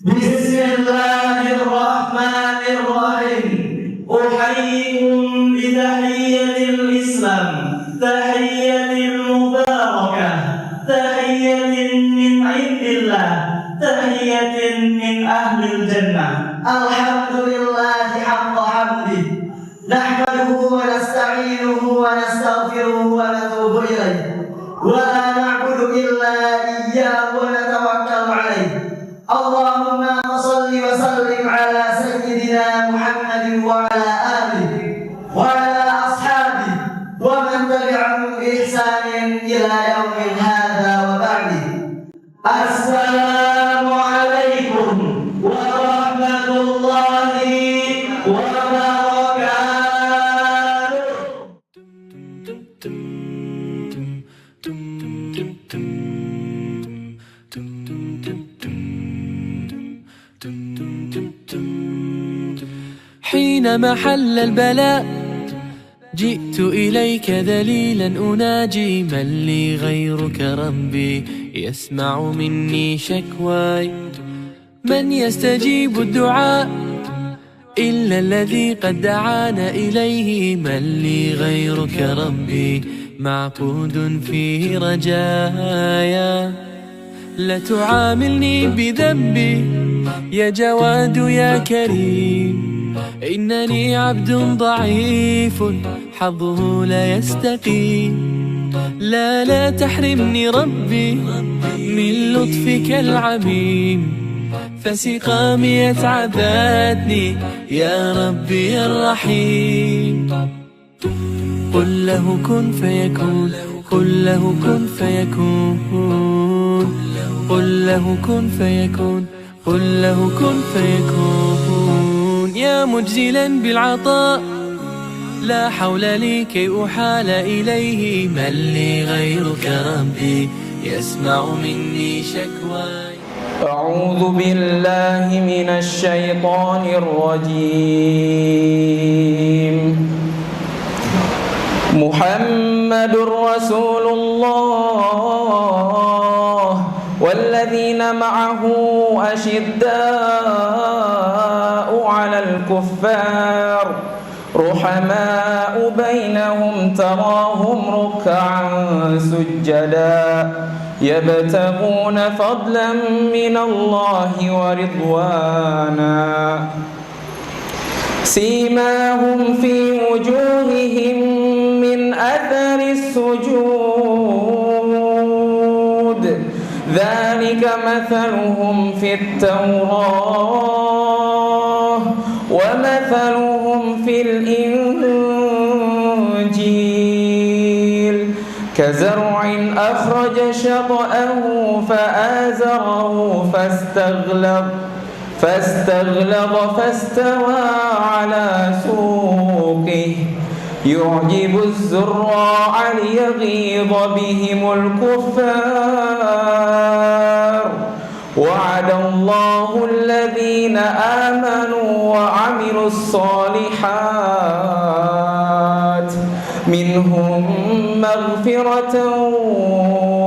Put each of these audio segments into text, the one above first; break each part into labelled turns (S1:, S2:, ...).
S1: Bismillahirrahmanirrahim. Uhayyikum bitahiyyatil Islam, tahiyyatil mubarakah, tahiyyatin min indillah, tahiyyatin min ahlil jannah. Alhamdulillahi haqqa hamdih, nahmaduhu wa nasta'inuhu wa nastaghfiruhu wa natubu ilaih, wa la na'budu illa iyyahu wa natawakkalu alaih. Allahumma shalli wa sallim ala sayyidina Muhammadin wa ala alihi wa ala ashabihi wa man tabi'ahum bi ihsanin ila yaumil hadza wa ba'di. Assalamu alaikum warahmatullahi
S2: حين محل البلاء جئت إليك ذليلا أناجي من لي غيرك ربي يسمع مني شكواي من يستجيب الدعاء إلا الذي قد دعانا إليه من لي غيرك ربي معبود فيه رجايا لا تعاملني بذنبي يا جواد يا كريم إنني عبد ضعيف حظه لا يستقيم لا تحرمني ربي من لطفك العميم فسقامي تعبتني يا ربي الرحيم قل له كن فيكون قل له كن فيكون قل له كن فيكون قل له كن فيكون يا مجزلا بالعطاء لا حول لي كي أحال إليه من لي غيرك ربي يسمع مني شكواي.
S3: أعوذ بالله من الشيطان الرجيم. محمد رسول الله والذين معه أشداء على الكفار رحماء بينهم تراهم ركعا سجدا يبتغون فضلا من الله ورضوانا سيماهم في وجوههم من أثر السجود ذلك مثلهم في التوراة ومثلهم في الإنجيل كزرع أخرج شطأه فآزره فاستغلظ فاستوى على سوقه يعجب الزراع ليغيظ بهم الكفار وعد الله الذين آمنوا وعملوا الصالحات منهم مغفرة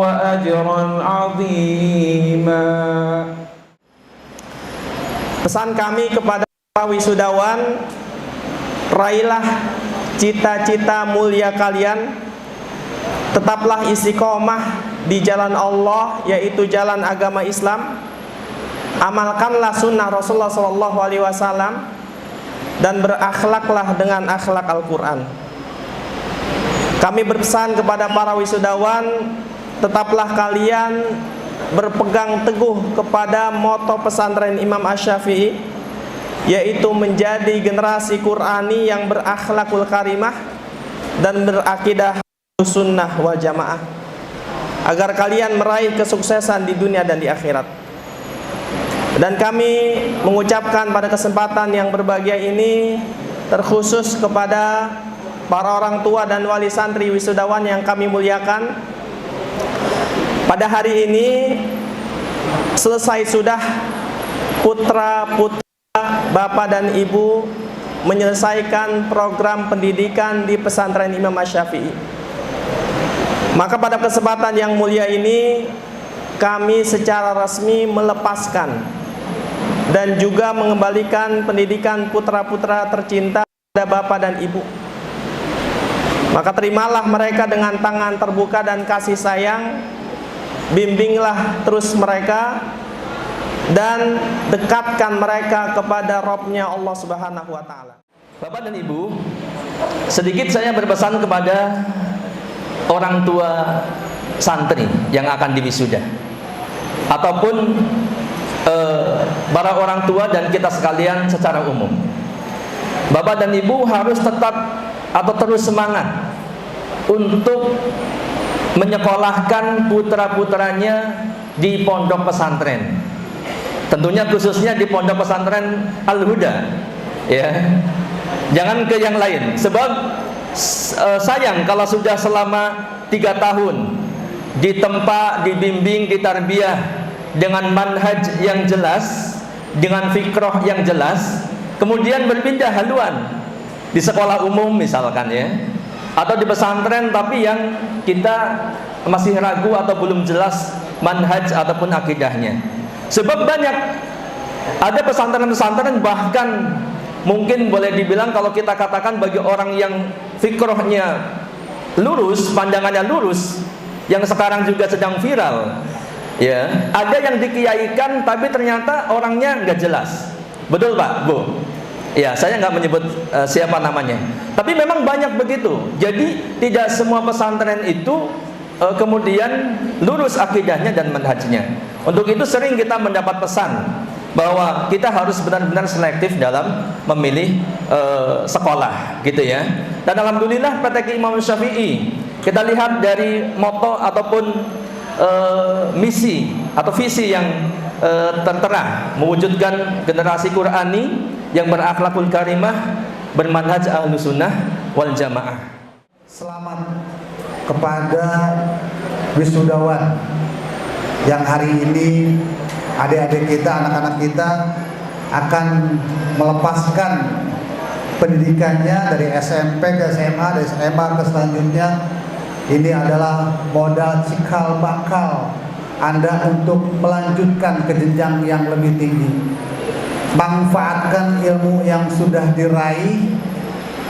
S3: وأجرا عظيما.
S4: Pesan kami kepada para wisudawan, raihlah cita-cita mulia kalian, tetaplah istiqomah di jalan Allah, yaitu jalan agama Islam. Amalkanlah sunnah Rasulullah SAW dan berakhlaklah dengan akhlak Al-Quran. Kami berpesan kepada para wisudawan, tetaplah kalian berpegang teguh kepada moto pesantren Imam Asy-Syafi'i, yaitu menjadi generasi Qur'ani yang berakhlakul karimah dan berakidah sunnah wal jamaah, agar kalian meraih kesuksesan di dunia dan di akhirat. Dan kami mengucapkan pada kesempatan yang berbahagia ini terkhusus kepada para orang tua dan wali santri wisudawan yang kami muliakan. Pada hari ini selesai sudah putra-putri Bapak dan Ibu menyelesaikan program pendidikan di pesantren Imam Asy-Syafi'i. Maka pada kesempatan yang mulia ini kami secara resmi melepaskan dan juga mengembalikan pendidikan putra-putra tercinta kepada bapak dan ibu. Maka terimalah mereka dengan tangan terbuka dan kasih sayang, bimbinglah terus mereka dan dekatkan mereka kepada Rabb-Nya Allah Subhanahu wa taala.
S5: Bapak dan Ibu, sedikit saya berpesan kepada orang tua santri yang akan diwisuda, ataupun para orang tua dan kita sekalian secara umum. Bapak dan Ibu harus tetap atau terus semangat untuk menyekolahkan putra-putranya di pondok pesantren. Tentunya khususnya di pondok pesantren Al-Huda, ya. Jangan ke yang lain. Sebab sayang kalau sudah selama 3 tahun ditempa, dibimbing, ditarbiyah dengan manhaj yang jelas, dengan fikrah yang jelas, kemudian berpindah haluan di sekolah umum misalkan, ya, atau di pesantren tapi yang kita masih ragu atau belum jelas manhaj ataupun akidahnya. Sebab banyak ada pesantren-pesantren, bahkan mungkin boleh dibilang kalau kita katakan bagi orang yang fikrahnya lurus, pandangannya lurus, yang sekarang juga sedang viral, ya, ada yang dikiaikan tapi ternyata orangnya nggak jelas. Betul Pak, Bu? Ya, saya nggak menyebut siapa namanya, tapi memang banyak begitu. Jadi tidak semua pesantren itu kemudian lurus akidahnya dan manhajnya. Untuk itu sering kita mendapat pesan bahwa kita harus benar-benar selektif dalam memilih sekolah, gitu ya. Dan alhamdulillah PTQ Imam Syafi'i, kita lihat dari moto ataupun misi atau visi yang tertera, mewujudkan generasi Qurani yang berakhlakul karimah, bermanhaj ahlus sunnah wal jamaah.
S6: Selamat kepada wisudawan yang hari ini adik-adik kita, anak-anak kita akan melepaskan pendidikannya dari SMP ke SMA, dari SMA ke selanjutnya. Ini adalah modal cikal bakal Anda untuk melanjutkan ke jenjang yang lebih tinggi. Manfaatkan ilmu yang sudah diraih,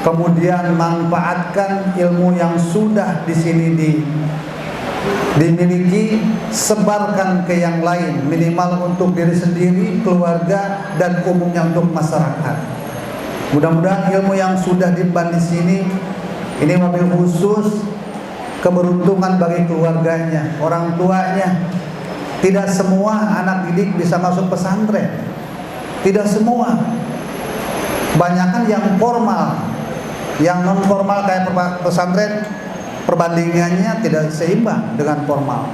S6: kemudian manfaatkan ilmu yang sudah di sini dimiliki, sebarkan ke yang lain, minimal untuk diri sendiri, keluarga, dan umumnya untuk masyarakat. Mudah-mudahan ilmu yang sudah diban di sini ini mobil khusus keberuntungan bagi keluarganya, orang tuanya. Tidak semua anak didik bisa masuk pesantren. Tidak semua. Kebanyakan yang formal, yang non formal kayak pesantren, perbandingannya tidak seimbang dengan formal.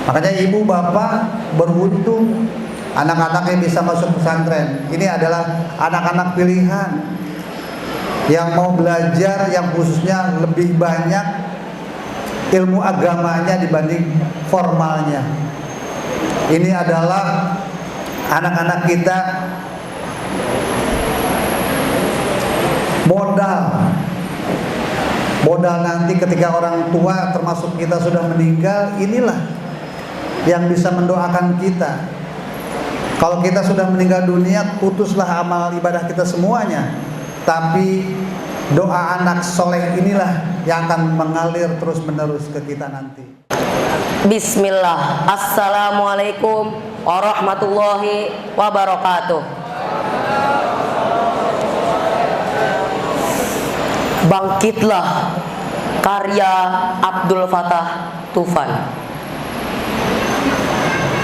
S6: Makanya ibu bapak beruntung anak-anaknya bisa masuk pesantren. Ini adalah anak-anak pilihan yang mau belajar, yang khususnya lebih banyak ilmu agamanya dibanding formalnya. Ini adalah anak-anak kita modal nanti ketika orang tua termasuk kita sudah meninggal. Inilah yang bisa mendoakan kita. Kalau kita sudah meninggal dunia, putuslah amal ibadah kita semuanya, tapi doa anak soleh inilah yang akan mengalir terus menerus ke kita nanti.
S7: Bismillah. Assalamualaikum warahmatullahi wabarakatuh. Bangkitlah, karya Abdul Fattah Tufan.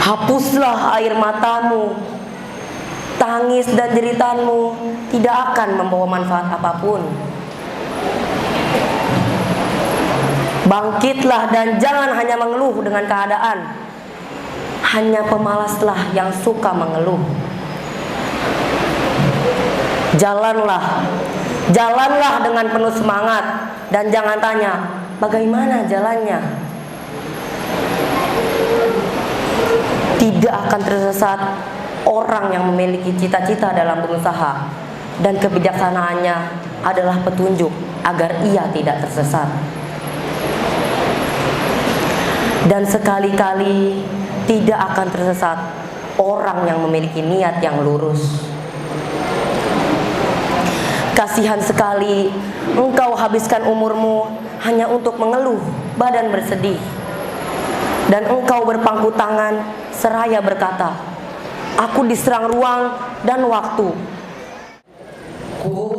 S7: Hapuslah air matamu, tangis dan jeritanmu tidak akan membawa manfaat apapun. Bangkitlah dan jangan hanya mengeluh dengan keadaan. Hanya pemalaslah yang suka mengeluh. Jalanlah dengan penuh semangat dan jangan tanya bagaimana jalannya. Tidak akan tersesat orang yang memiliki cita-cita dalam berusaha dan kebijaksanaannya adalah petunjuk agar ia tidak tersesat. Dan sekali-kali tidak akan tersesat orang yang memiliki niat yang lurus. Kasihan sekali engkau habiskan umurmu hanya untuk mengeluh, badan bersedih, dan engkau berpangku tangan seraya berkata, aku diserang ruang dan waktu.
S3: Ku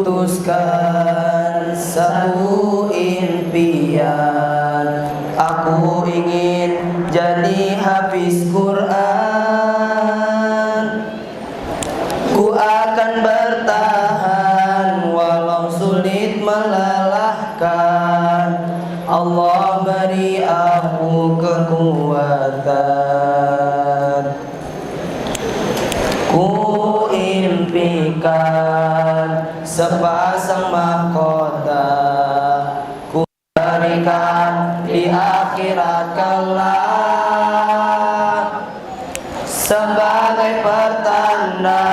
S3: putuskan satu impian, aku ingin jadi hafiz Quran. Ku akan bertahan walau sulit melelahkan, Allah beri aku kekuatan. Ku impikan sepasang mahkota, ku berikan di akhirat kelak, sebagai pertanda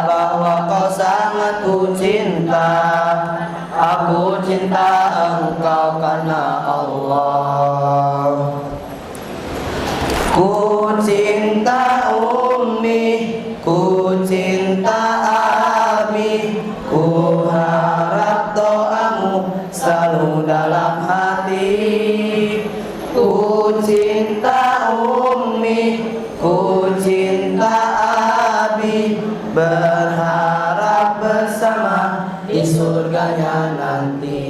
S3: bahwa kau sangat ku cinta. Aku cinta engkau karena Allah. Ku cinta Ummi, ku cinta Abi, ku harap doamu selalu dalam hati. Ku cinta Ummi, ku cinta Abi, berharap bersama di surganya nanti.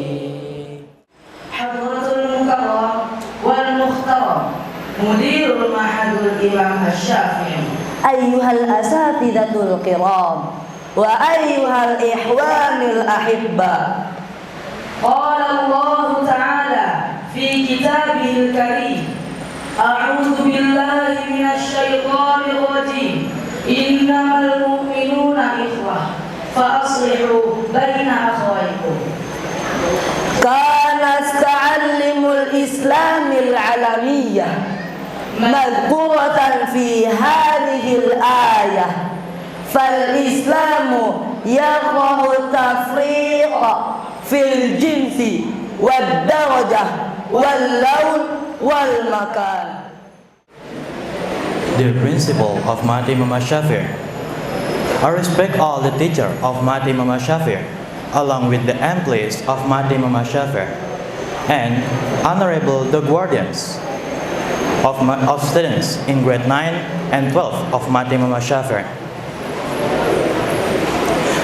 S1: Hadratul Mukarram wal Mukhtaram Mudirul Mahadul Imam Asy-Syafi'i.
S7: أيها الأساتذة الكرام وأيها الإخوان الأحبة،
S1: قال الله تعالى في كتابه الكريم: أعوذ بالله من الشيطان الرجيم، إنما المؤمنون إخوة فأصلحوا بين أخويكم.
S7: كانت تعلم الإسلام العالمية مذكورة في هذه الآية، فالإسلام يكره التفريق في الجنس والدرجة واللون والمكان.
S8: The principle of Mati Imam Asy-Syafi'i. I respect all the teacher of Mati Imam Asy-Syafi'i, along with the employees of Mati Imam Asy-Syafi'i, and honorable the guardians of students in grade 9 and 12 of Mati Imam Asy-Syafi'i.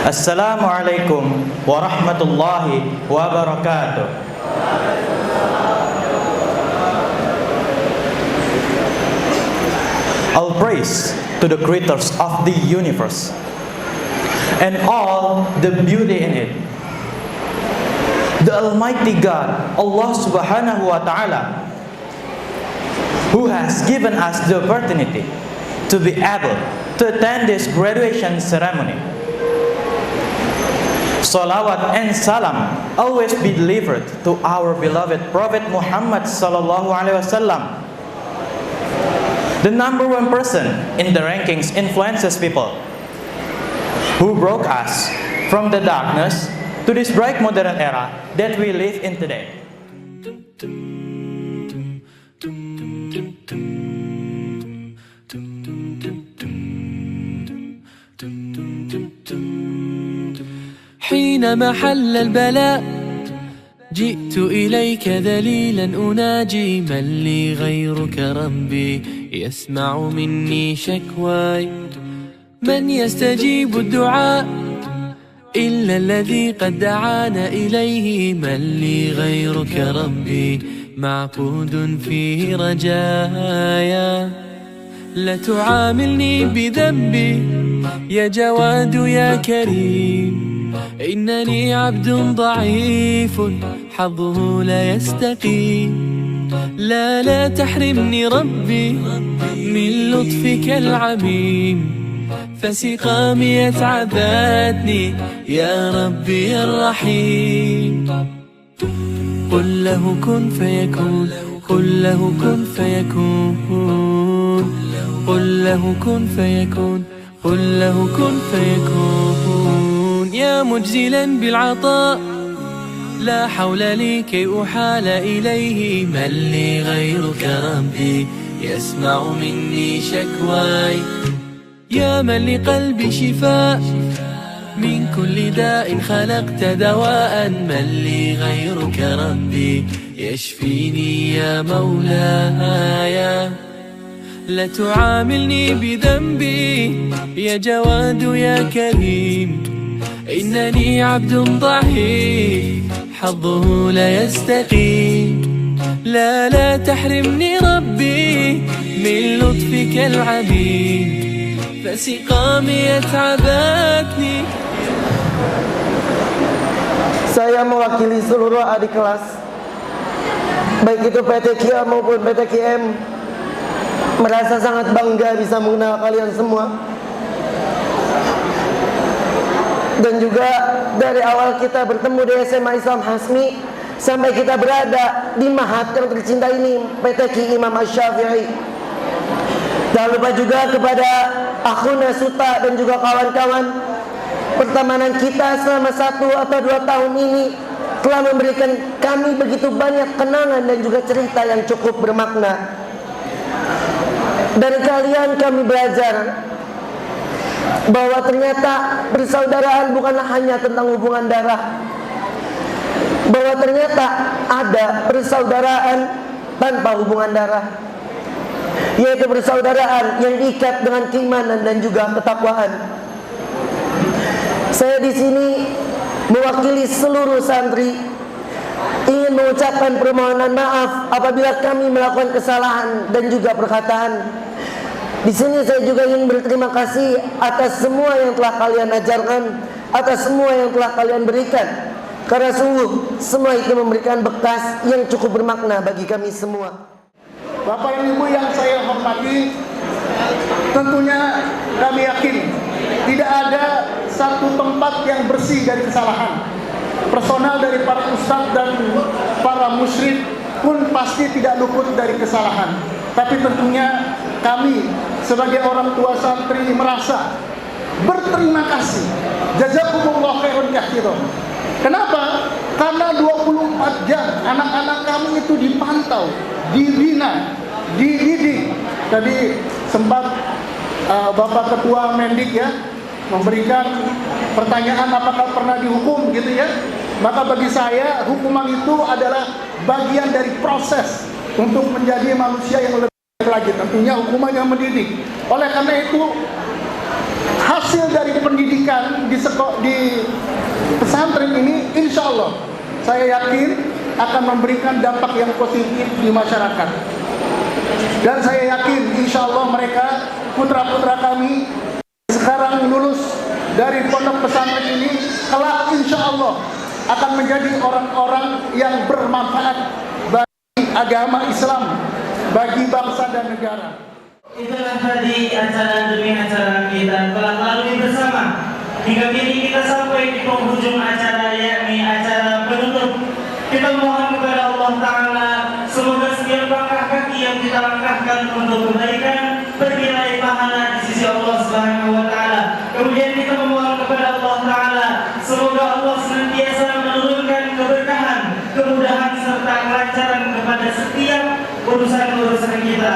S8: Assalamualaikum warahmatullahi wabarakatuh. All praise to the creators of the universe and all the beauty in it. The Almighty God, Allah Subhanahu wa Ta'ala, who has given us the opportunity to be able to attend this graduation ceremony. Salawat and salam always be delivered to our beloved Prophet Muhammad sallallahu alaihi wasallam. The number one person in the rankings influences people, who brought us from the darkness to this bright modern era that we live in today.
S2: حين محل البلاء جئت إليك ذليلا أناجي، من لي غيرك ربي يسمع مني شكواي، من يستجيب الدعاء إلا الذي قد دعانا إليه، من لي غيرك ربي معبود فيه رجايا، لا تعاملني بذنبي يا جواد يا كريم، إنني عبد ضعيف حظه لا يستقيم، لا تحرمني ربي من لطفك العميم، فسقامي تعبتني يا ربي الرحيم. قل له كن فيكون، قل له كن فيكون، قل له كن فيكون، قل له كن فيكون، يا مجزلا بالعطاء لا حول لي كي أحال إليه، من لي غيرك ربي يسمع مني شكواي يا من لقلبي شفاء من كل داء خلقت دواء من لي غيرك ربي يشفيني يا مولاي لا تعاملني بذنبي يا جواد يا كريم إنني عبد ضعيف حظه لا يستقيم لا تحرمني ربي من لطفك العميم فسقامي يتعبتني.
S3: Saya mewakili seluruh adik kelas, baik itu PTQA maupun PTQM, merasa sangat bangga bisa mengenal kalian semua. Dan juga dari awal kita bertemu di SMA Islam Hasmi sampai kita berada di Mahat yang tercinta ini, PTQ Imam Asy-Syafi'i. Jangan lupa juga kepada Akhuna Suta dan juga kawan-kawan, pertemanan kita selama 1 atau 2 tahun ini telah memberikan kami begitu banyak kenangan dan juga cerita yang cukup bermakna. Dari kalian kami belajar bahwa ternyata persaudaraan bukanlah hanya tentang hubungan darah, bahwa ternyata ada persaudaraan tanpa hubungan darah, yaitu persaudaraan yang diikat dengan keimanan dan juga ketakwaan. Saya di sini mewakili seluruh santri ingin mengucapkan permohonan maaf apabila kami melakukan kesalahan dan juga perkataan. Di sini saya juga ingin berterima kasih atas semua yang telah kalian ajarkan, atas semua yang telah kalian berikan, karena sungguh semua itu memberikan bekas yang cukup bermakna bagi kami semua.
S9: Bapak dan Ibu yang saya hormati, tentunya kami yakin tidak ada satu tempat yang bersih dari kesalahan. Personal dari para ustadz dan para musyrik pun pasti tidak luput dari kesalahan. Tapi tentunya kami sebagai orang tua santri merasa berterima kasih. Jazakumullah khairan katsiran. Kenapa? Karena 24 jam anak-anak kami itu dipantau, dibina, dididik. Tadi sempat Bapak Ketua Mendik ya memberikan pertanyaan apakah pernah dihukum gitu ya. Maka bagi saya hukuman itu adalah bagian dari proses untuk menjadi manusia yang lebih baik lagi. Tentunya hukuman yang mendidik. Oleh karena itu hasil dari pendidikan di pesantren ini insya Allah saya yakin akan memberikan dampak yang positif di masyarakat. Dan saya yakin insya Allah mereka putra-putra kami sekarang lulus dari pondok pesantren ini kelak insya Allah akan menjadi orang-orang yang bermanfaat bagi agama Islam, bagi bangsa dan negara.
S1: Itulah tadi acara demi acara kita telah lalui bersama. Hingga kini kita sampai di penghujung acara, yakni acara penutup. Kita mohon kepada Allah Ta'ala semoga setiap langkah kaki yang kita langkahkan untuk kebaikan bernilai pahala di sisi Allah Subhanahu Wa Ta'ala. Kemudian kita memohon kepada Allah Ta'ala semoga Allah senantiasa menurunkan keberkahan, kemudahan serta kelancaran kepada setiap urusan-urusan kita.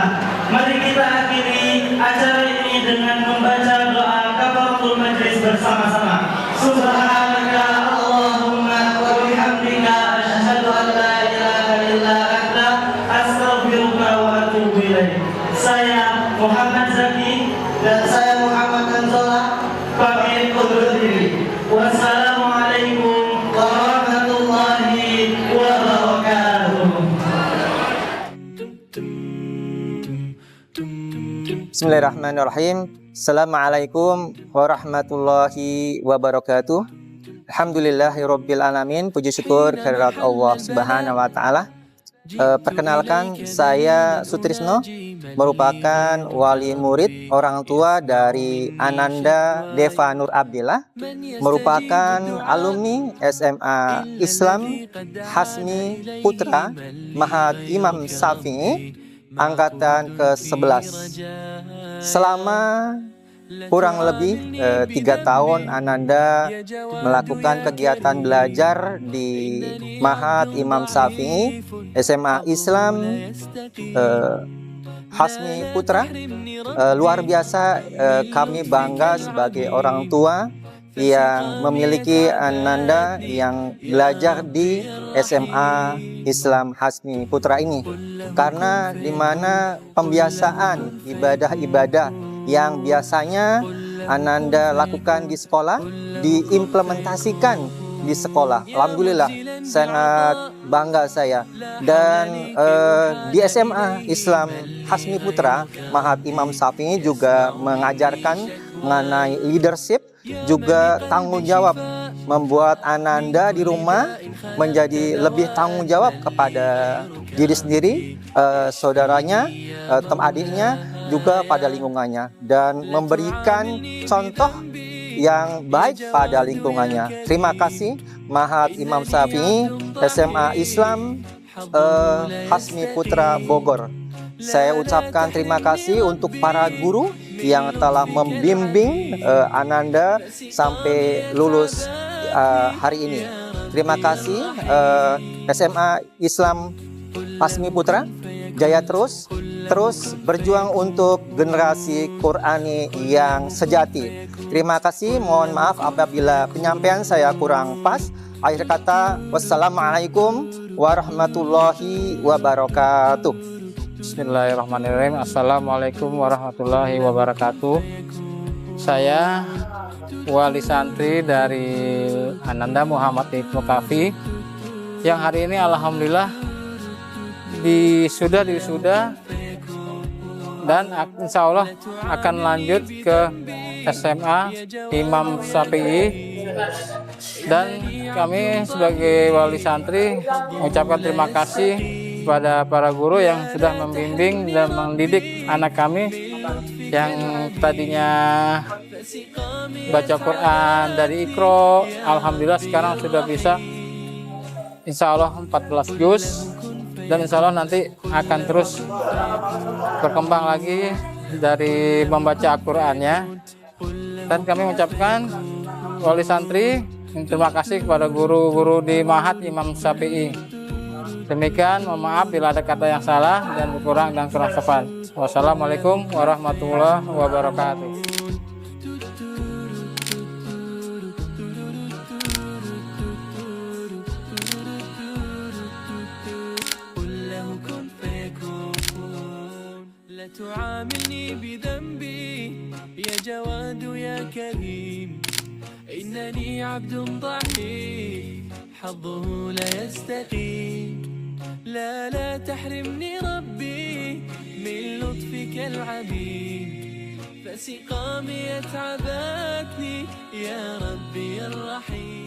S1: Mari kita akhiri acara ini dengan membaca doa kafaratul majlis bersama-sama. Subhanaka Allahumma wa bihamdika asyhadu an la ilaha illa anta astaghfiruka wa atubu ilaik. Saya Muhammad Zaki dan saya Muhammad Anzola pamit undur diri. Wassalamualaikum warahmatullahi wabarakatuh.
S3: Bismillahirrahmanirrahim. Assalamualaikum warahmatullahi wabarakatuh. Alhamdulillahirabbil alamin. Puji syukur kehadirat Allah Subhanahu wa taala. Perkenalkan, saya Sutrisno, merupakan wali murid orang tua dari Ananda Deva Nur Abdillah, merupakan alumni SMA Islam Hasmi Putra Mahat Imam Syafi'i angkatan ke-11. Selama kurang lebih 3 tahun Ananda melakukan kegiatan belajar di Mahat Imam Syafi'i SMA Islam
S10: Hasmi Putra. Luar biasa, kami bangga sebagai orang tua yang memiliki Ananda yang belajar di SMA Islam Hasmi Putra ini, karena di mana pembiasaan ibadah-ibadah yang biasanya Ananda lakukan di sekolah diimplementasikan di sekolah. Alhamdulillah, sangat bangga saya. Dan di SMA Islam Hasmi Putra, Mahat Imam Syafi'i juga mengajarkan mengenai leadership, juga tanggung jawab, membuat Ananda di rumah menjadi lebih tanggung jawab kepada diri sendiri, saudaranya, teman adiknya, juga pada lingkungannya, dan memberikan contoh yang baik pada lingkungannya. Terima kasih Mahat Imam Syafi'i, SMA Islam Hasmi Putra Bogor. Saya ucapkan terima kasih untuk para guru yang telah membimbing Ananda sampai lulus hari ini. Terima kasih SMA Islam Hasmi Putra, jaya terus berjuang untuk generasi Qurani yang sejati. Terima kasih, mohon maaf apabila penyampaian saya kurang pas. Akhir kata, wassalamualaikum warahmatullahi wabarakatuh.
S11: Bismillahirrahmanirrahim. Assalamualaikum warahmatullahi wabarakatuh. Saya wali santri dari Ananda Muhammad Ibnu Kafi, yang hari ini alhamdulillah disudah dan insya Allah akan lanjut ke SMA Imam Syafi'i, dan kami sebagai wali santri mengucapkan terima kasih kepada para guru yang sudah membimbing dan mendidik anak kami yang tadinya baca Quran dari Iqra, alhamdulillah sekarang sudah bisa insya Allah 14 juz, dan insya Allah nanti akan terus berkembang lagi dari membaca Al-Qur'annya. Dan kami mengucapkan wali santri terima kasih kepada guru-guru di Mahat Imam Syafi'i. Demikian, mohon maaf bila ada kata yang salah dan kurang dan kurang tepat. Wassalamualaikum warahmatullahi wabarakatuh.
S2: لا تعاملني بذنبي يا جواد يا كريم إنني عبد ضعيف حظه لا يستقيم لا تحرمني ربي من لطفك العميم فسقامي يتعبتني يا ربي الرحيم